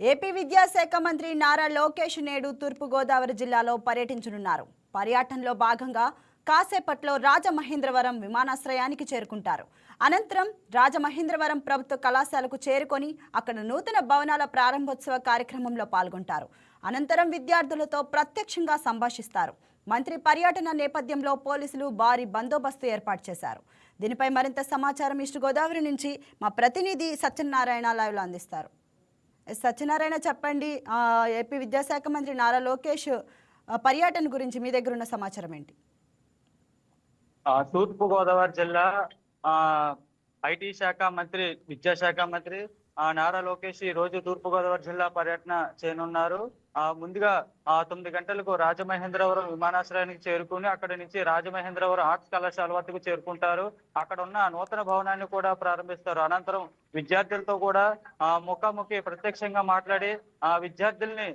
AP విద్యాశాఖ మంత్రి నారా లోకేష్ నేడు తూర్పు గోదావరి జిల్లాలో పర్యటించనున్నారు. పర్యటనలో భాగంగా కాసేపట్లో రాజమహేంద్రవరం విమానాశ్రయానికి చేరుకుంటారు. అనంతరం రాజమహేంద్రవరం ప్రభుత్వ కళాశాలకు చేరుకొని అక్కడ నూతన భవనాల ప్రారంభోత్సవ కార్యక్రమంలో పాల్గొంటారు. అనంతరం విద్యార్థులతో ప్రత్యక్షంగా సంభాషిస్తారు. మంత్రి పర్యటన నేపథ్యంలో పోలీసులు భారీ బందోబస్తు ఏర్పాటు చేశారు. దీనిపై మరింత సమాచారం ఈస్ట్ గోదావరి నుంచి మా ప్రతినిధి సత్యనారాయణ లైవ్లో అందిస్తారు. సత్యనారాయణ, చెప్పండి, ఏపీ విద్యాశాఖ మంత్రి నారా లోకేష్ పర్యటన గురించి మీ దగ్గర ఉన్న సమాచారం ఏంటి? తూర్పు గోదావరి జిల్లా ఐటీ శాఖ మంత్రి, విద్యాశాఖ మంత్రి నారా లోకేష్ ఈ రోజు తూర్పు గోదావరి జిల్లా పర్యటన చేయనున్నారు. ముందుగా 9 గంటలకు రాజమహేంద్రవరం విమానాశ్రయానికి చేరుకుని అక్కడి నుంచి రాజమహేంద్రవరం ఆర్ట్స్ కళాశాల వద్దకు చేరుకుంటారు. అక్కడ ఉన్న నూతన భవనాన్ని కూడా ప్రారంభిస్తారు. అనంతరం విద్యార్థులతో కూడా ముఖాముఖి ప్రత్యక్షంగా మాట్లాడి విద్యార్థుల్ని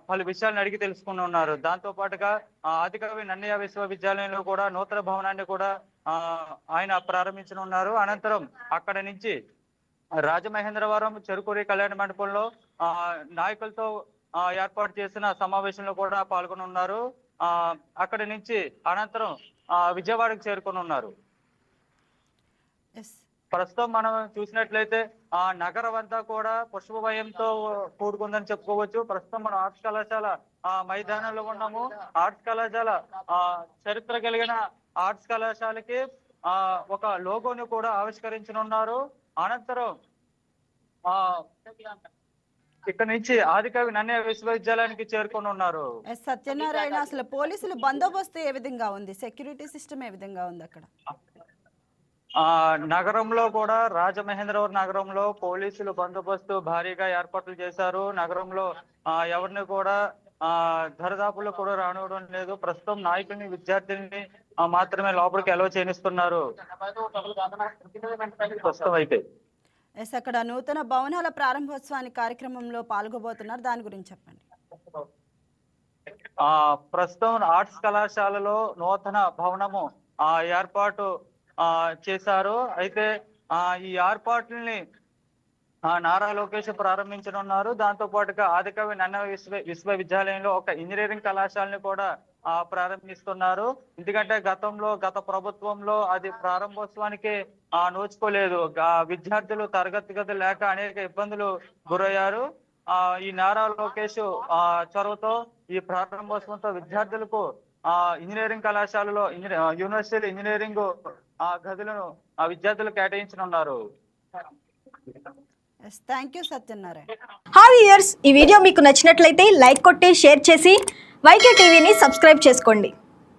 పలు విషయాలను అడిగి తెలుసుకున్నారు. దాంతో పాటుగా ఆదికవి నన్నయ్య విశ్వవిద్యాలయంలో కూడా నూతన భవనాన్ని కూడా ఆయన ప్రారంభించనున్నారు. అనంతరం అక్కడ నుంచి రాజమహేంద్రవరం చెరుకూరి కళ్యాణ మండపంలో నాయకులతో ఏర్పాటు చేసిన సమావేశంలో కూడా పాల్గొనున్నారు. అక్కడి నుంచి అనంతరం విజయవాడకు చేరుకున్నారు. ప్రస్తుతం మనం చూసినట్లయితే నగరం అంతా కూడా పుష్పభయంతో కూడుకుందని చెప్పుకోవచ్చు. ప్రస్తుతం మనం ఆర్ట్స్ కళాశాల మైదానంలో ఉన్నాము. ఆర్ట్స్ కళాశాల చరిత్ర కలిగిన ఆర్ట్స్ కళాశాలకి ఒక లోగోని కూడా ఆవిష్కరించనున్నారు. అనంతరం ఇక్కడ నుంచి ఆదికవి నన్నయ్య విశ్వవిద్యాలయానికి చేరుకొని ఉన్నారు. సత్యనారాయణ, అసలు పోలీసులు బందోబస్తు ఏ విధంగా ఉంది? సెక్యూరిటీ సిస్టమ్ ఏ విధంగా ఉంది అక్కడ? నగరంలో కూడా రాజమహేంద్రవరం నగరంలో పోలీసులు బందోబస్తు భారీగా ఏర్పాట్లు చేశారు. నగరంలో ఎవరిని కూడా దరిదాపుల్లో కూడా రానివ్వడం లేదు. ప్రస్తుతం నాయకుల్ని, విద్యార్థుల్ని మాత్రమే లోపలికి అలౌ చేయనిస్తున్నారు. ప్రస్తుతం అయితే అక్కడ నూతన భవనాల ప్రారంభోత్సవానికి కార్యక్రమంలో పాల్గొబోతున్నారు, దాని గురించి చెప్పండి. ప్రస్తుతం ఆర్ట్స్ కళాశాలలో నూతన భవనము ఏర్పాటు చేశారు. అయితే ఈ ఏర్పాట్లని నారా లోకేష్ ప్రారంభించనున్నారు. దాంతో పాటుగా ఆదికవి నన్నయ్య విశ్వవిద్యాలయంలో ఒక ఇంజనీరింగ్ కళాశాలని కూడా ప్రారంభిస్తున్నారు. ఎందుకంటే గత ప్రభుత్వంలో అది ప్రారంభోత్సవానికి నోచుకోలేదు. విద్యార్థులు తరగతి గదులు లేక అనేక ఇబ్బందులు గురయ్యారు. ఈ నారా లోకేష్ చొరవతో ఈ ప్రారంభోత్సవంతో విద్యార్థులకు ఇంజనీరింగ్ కళాశాలలో యూనివర్సిటీ ఇంజనీరింగ్ గదులను విద్యార్థులు కేటాయించనున్నారు. Thank you Satyanarayana. Hi viewers, ఈ వీడియో మీకు నచ్చినట్లయితే లైక్ కొట్టి షేర్ చేసి వైకే టీవీని సబ్స్క్రైబ్ చేసుకోండి.